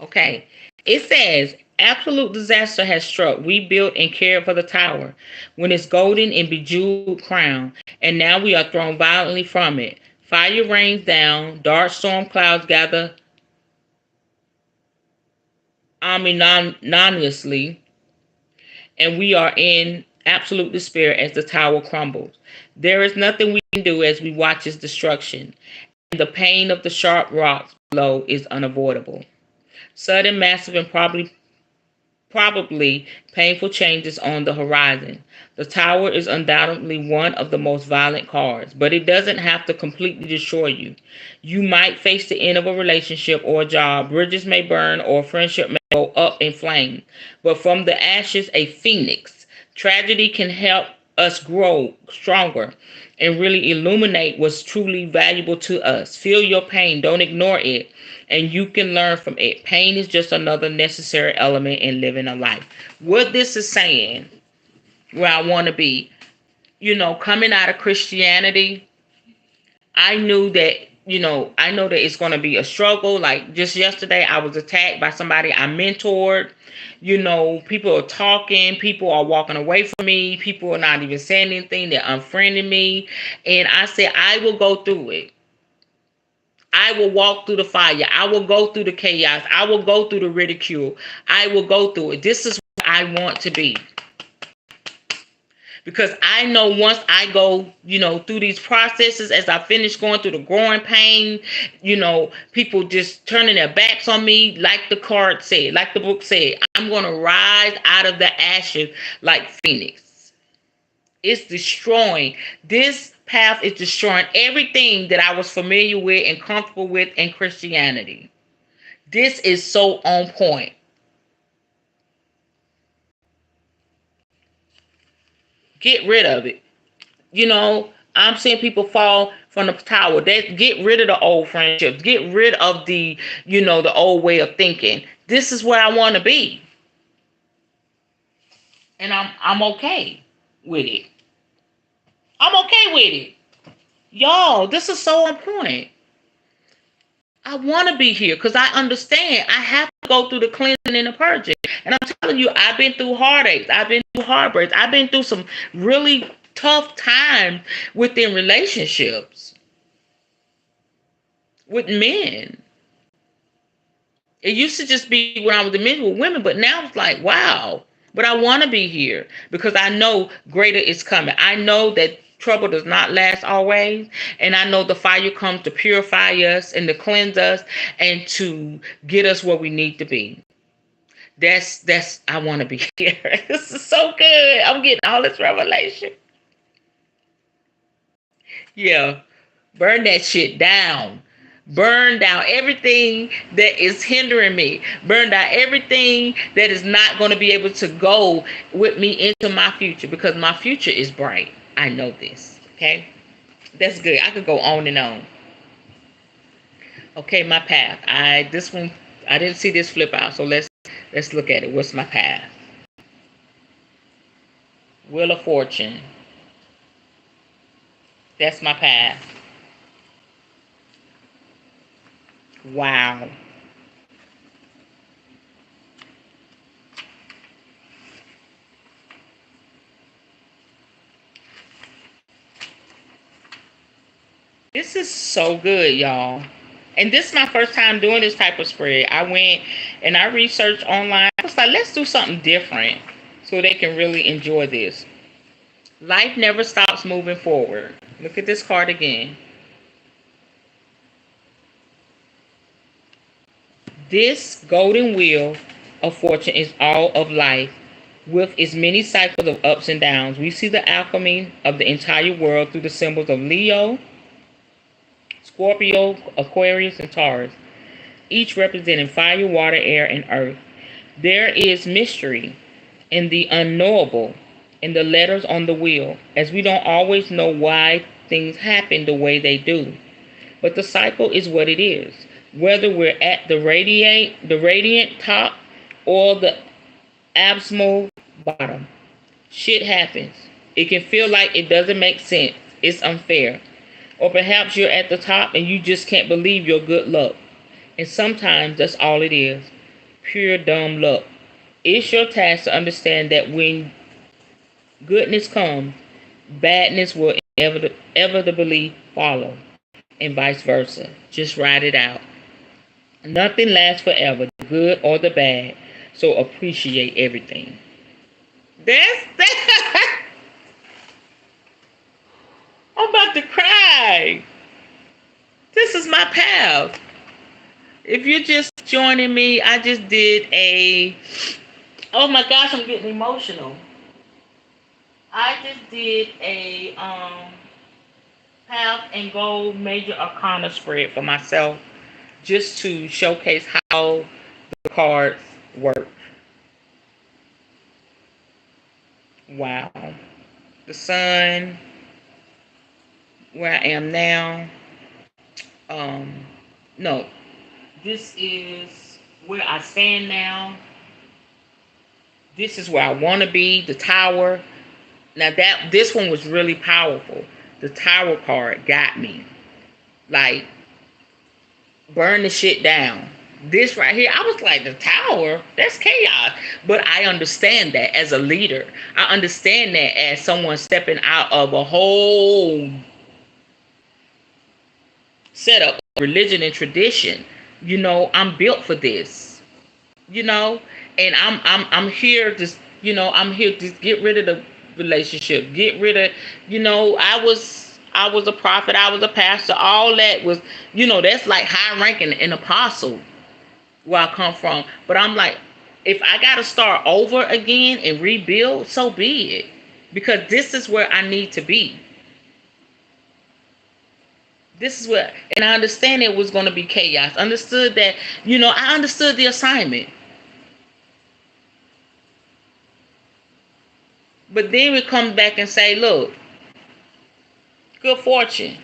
Okay. It says, absolute disaster has struck. We built and cared for the tower when its golden and bejeweled crown, and now we are thrown violently from it. Fire rains down, dark storm clouds gather ominously, and we are in absolute despair as the tower crumbles. There is nothing we can do as we watch its destruction, and the pain of the sharp rocks below is unavoidable. Sudden, massive, and probably painful changes on the horizon. The tower is undoubtedly one of the most violent cards, but it doesn't have to completely destroy you. You might face the end of a relationship or a job, bridges may burn, or a friendship may go up in flames. But from the ashes, a phoenix. Tragedy can help us grow stronger and really illuminate what's truly valuable to us. Feel your pain, don't ignore it, and you can learn from it. Pain is just another necessary element in living a life. What this is saying, where I want to be, coming out of Christianity, I knew that, I know that it's going to be a struggle. Like just yesterday, I was attacked by somebody I mentored. People are talking, people are walking away from me, people are not even saying anything, they're unfriending me. And I said, I will go through it. I will walk through the fire. I will go through the chaos. I will go through the ridicule. I will go through it. This is what I want to be. Because I know once I go, through these processes, as I finish going through the growing pain, people just turning their backs on me, like the card said, like the book said, I'm going to rise out of the ashes like Phoenix. It's destroying. This path is destroying everything that I was familiar with and comfortable with in Christianity. This is so on point. Get rid of it. I'm seeing people fall from the tower. Get rid of the old friendships. Get rid of the old way of thinking. This is where I want to be. And I'm okay with it. I'm okay with it. Y'all, this is so on point. I want to be here because I understand I have to go through the cleansing and the purging. And I'm telling you, I've been through heartaches. I've been through heartbreaks. I've been through some really tough times within relationships with men. It used to just be when I was in men with women, but now it's like, wow. But I want to be here because I know greater is coming. I know that trouble does not last always. And I know the fire comes to purify us and to cleanse us and to get us where we need to be. I want to be here. This is so good. I'm getting all this revelation. Yeah. Burn that shit down. Burn down everything that is hindering me. Burn down everything that is not going to be able to go with me into my future because my future is bright. I know this. Okay? That's good. I could go on and on. Okay, my path. I didn't see this flip out, so let's look at it. What's my path? Wheel of Fortune. That's my path. Wow. This is so good, y'all. And this is my first time doing this type of spread. I went and I researched online. I was like, let's do something different so they can really enjoy this. Life never stops moving forward. Look at this card again. This golden wheel of fortune is all of life with its many cycles of ups and downs. We see the alchemy of the entire world through the symbols of Leo, Scorpio, Aquarius, and Taurus, each representing fire, water, air, and earth. There is mystery in the unknowable in the letters on the wheel, as we don't always know why things happen the way they do. But the cycle is what it is. Whether we're at the radiant top or the abysmal bottom, shit happens. It can feel like it doesn't make sense. It's unfair. Or perhaps you're at the top and you just can't believe your good luck. And sometimes that's all it is. pure dumb luck. It's your task to understand that when goodness comes, badness will inevitably follow, and vice versa. Just ride it out. Nothing lasts forever, the good or the bad. So appreciate everything. That's that. I'm about to cry. This is my path. If you're just joining me, I just did a. Oh my gosh, I'm getting emotional. I just did a path and goal major arcana spread for myself, just to showcase how the cards work. Wow. The sun, where I am now. Um, no, this is where I stand now. This is where I want to be. The tower. Now this one was really powerful. The tower card got me. Like, burn the shit down. This right here, I was like, the tower, that's chaos. But I understand that as a leader. I understand that as someone stepping out of a whole setup, religion and tradition. You know, I'm built for this. You know, and I'm here to, I'm here to get rid of the relationship, get rid of, I was a prophet, I was a pastor, all that was, that's like high ranking an apostle where I come from. But I'm like, if I gotta start over again and rebuild, so be it. Because this is where I need to be. This is where, and I understand it was going to be chaos. Understood that, I understood the assignment. But then we come back and say, look, good fortune.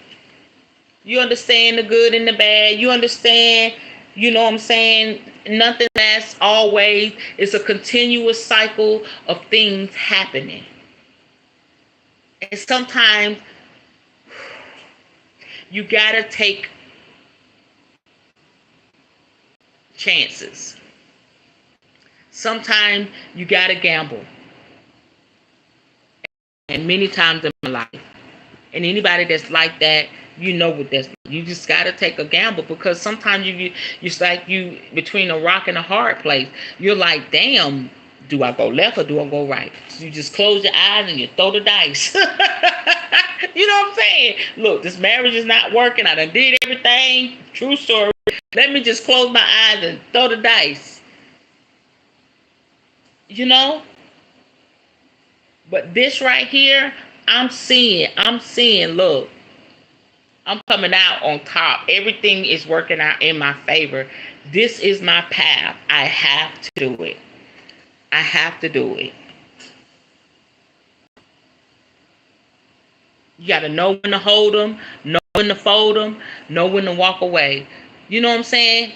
You understand the good and the bad. You understand, what I'm saying? Nothing lasts always. It's a continuous cycle of things happening. And sometimes you got to take chances. Sometimes you got to gamble. And many times in my life. And anybody that's like that, what that's like. You just got to take a gamble, because sometimes it's like you between a rock and a hard place. You're like, damn, do I go left or do I go right? So you just close your eyes and you throw the dice. You know what I'm saying? Look, this marriage is not working. I done did everything. True story. Let me just close my eyes and throw the dice. But this right here, I'm seeing, look, I'm coming out on top. Everything is working out in my favor. This is my path. I have to do it. I have to do it. You got to know when to hold them, know when to fold them, know when to walk away. You know what I'm saying?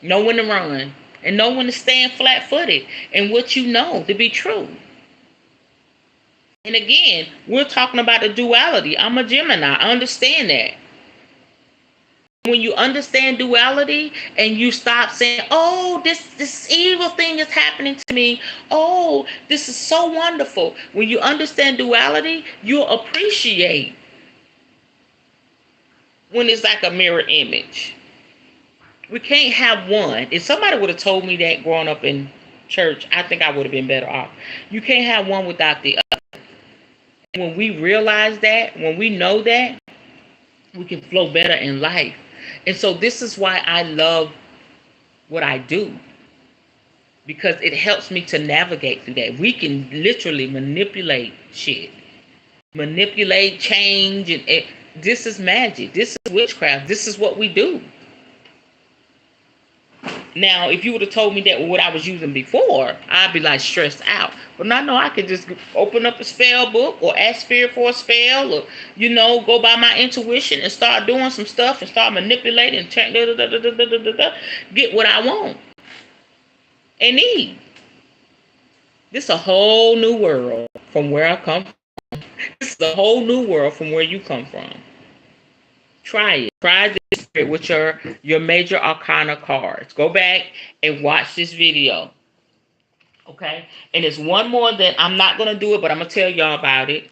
Know when to run, and know when to stand flat-footed and what you know to be true. And again, we're talking about the duality. I'm a Gemini. I understand that. When you understand duality and you stop saying, oh, this evil thing is happening to me. Oh, this is so wonderful. When you understand duality, you'll appreciate when it's like a mirror image. We can't have one. If somebody would have told me that growing up in church, I think I would have been better off. You can't have one without the other. When we realize that, when we know that, we can flow better in life. And so this is why I love what I do, because it helps me to navigate through that. We can literally manipulate shit, manipulate, change, and this is magic. This is witchcraft. This is what we do. Now, if you would have told me that what I was using before, I'd be like stressed out. But now I know I could just open up a spell book or ask Spirit for a spell, or, go by my intuition and start doing some stuff and start manipulating and get what I want and need. This is a whole new world from where I come from. This is a whole new world from where you come from. Try it. Try this. spirit with your major arcana cards. Go back and watch this video. Okay? And there's one more that I'm not going to do it, but I'm going to tell y'all about it.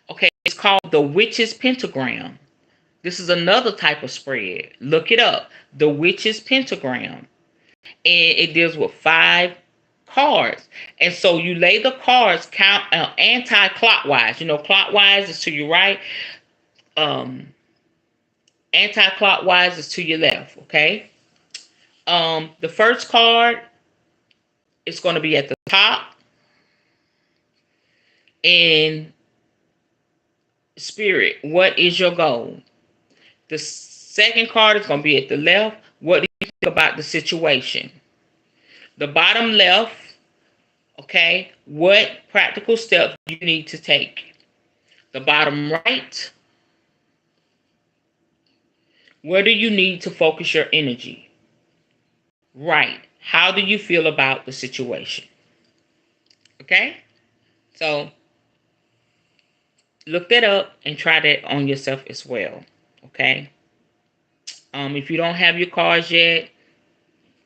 Okay, it's called the Witch's Pentagram. This is another type of spread. Look it up. The Witch's Pentagram. And it deals with 5 cards. And so you lay the cards count anti-clockwise. You know, clockwise is to your right. Anti-clockwise is to your left. Okay. The first card is going to be at the top. And spirit, what is your goal? The second card is going to be at the left. What do you think about the situation? The bottom left, okay, what practical steps do you need to take? The bottom right, where do you need to focus your energy? Right, how do you feel about the situation? Okay, so look that up and try that on yourself as well. Okay, if you don't have your cards yet,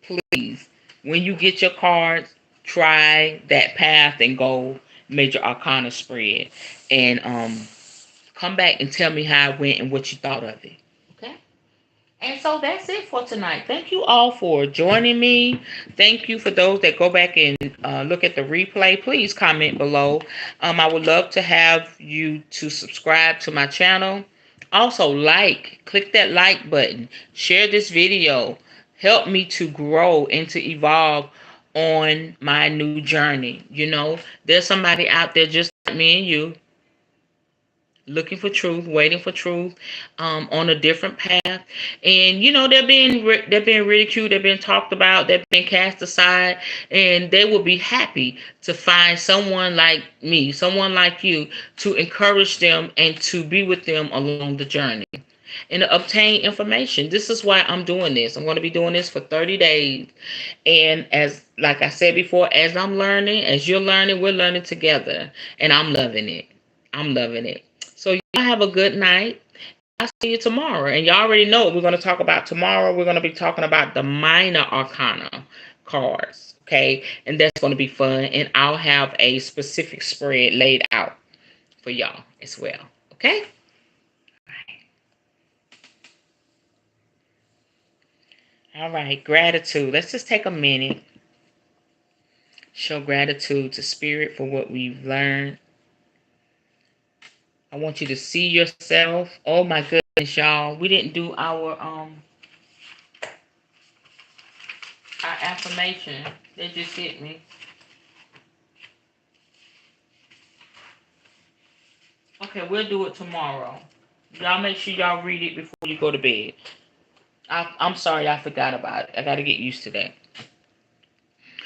please, when you get your cards, try that path and go major arcana spread, and come back and tell me how it went and what you thought of it. Okay? And so that's it for tonight. Thank you all for joining me. Thank you for those that go back and look at the replay. Please comment below. I would love to have you to subscribe to my channel. Also, click that like button. Share this video. Help me to grow and to evolve on my new journey. You know, there's somebody out there just like me and you, looking for truth, waiting for truth, on a different path. And you know, they're being ridiculed, they're being talked about, they're being cast aside, and they will be happy to find someone like me, someone like you, to encourage them and to be with them along the journey and to obtain information. This is why I'm doing this. I'm going to be doing this for 30 days. And like I said before, as I'm learning, as you're learning, we're learning together. And I'm loving it. I'm loving it. So y'all have a good night. I'll see you tomorrow. And y'all already know what we're going to talk about tomorrow. We're going to be talking about the minor arcana cards. Okay? And that's going to be fun. And I'll have a specific spread laid out for y'all as well. Okay? All right, gratitude. Let's just take a minute. Show gratitude to spirit for what we've learned. I want you to see yourself. Oh my goodness, y'all. We didn't do our affirmation. They just hit me. Okay, we'll do it tomorrow. Y'all make sure y'all read it before you go to bed. I'm sorry I forgot about it. I got to get used to that.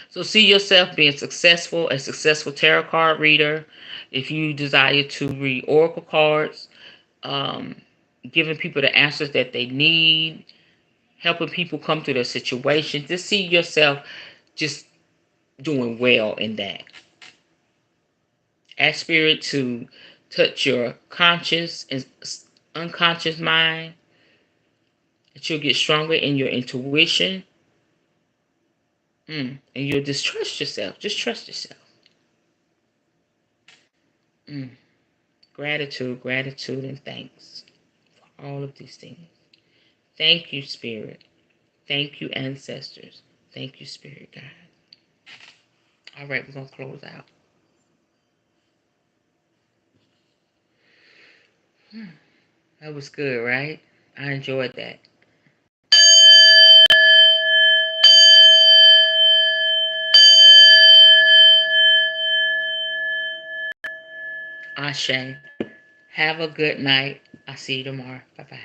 So see yourself being successful, a successful tarot card reader. If you desire to read oracle cards, giving people the answers that they need, helping people come through their situation. Just see yourself just doing well in that. Ask spirit to touch your conscious and unconscious mind, that you'll get stronger in your intuition. And you'll just trust yourself. Just trust yourself. Gratitude, gratitude, and thanks for all of these things. Thank you, Spirit. Thank you, ancestors. Thank you, Spirit God. All right, we're going to close out. That was good, right? I enjoyed that. Ashe. Have a good night. I'll see you tomorrow. Bye-bye.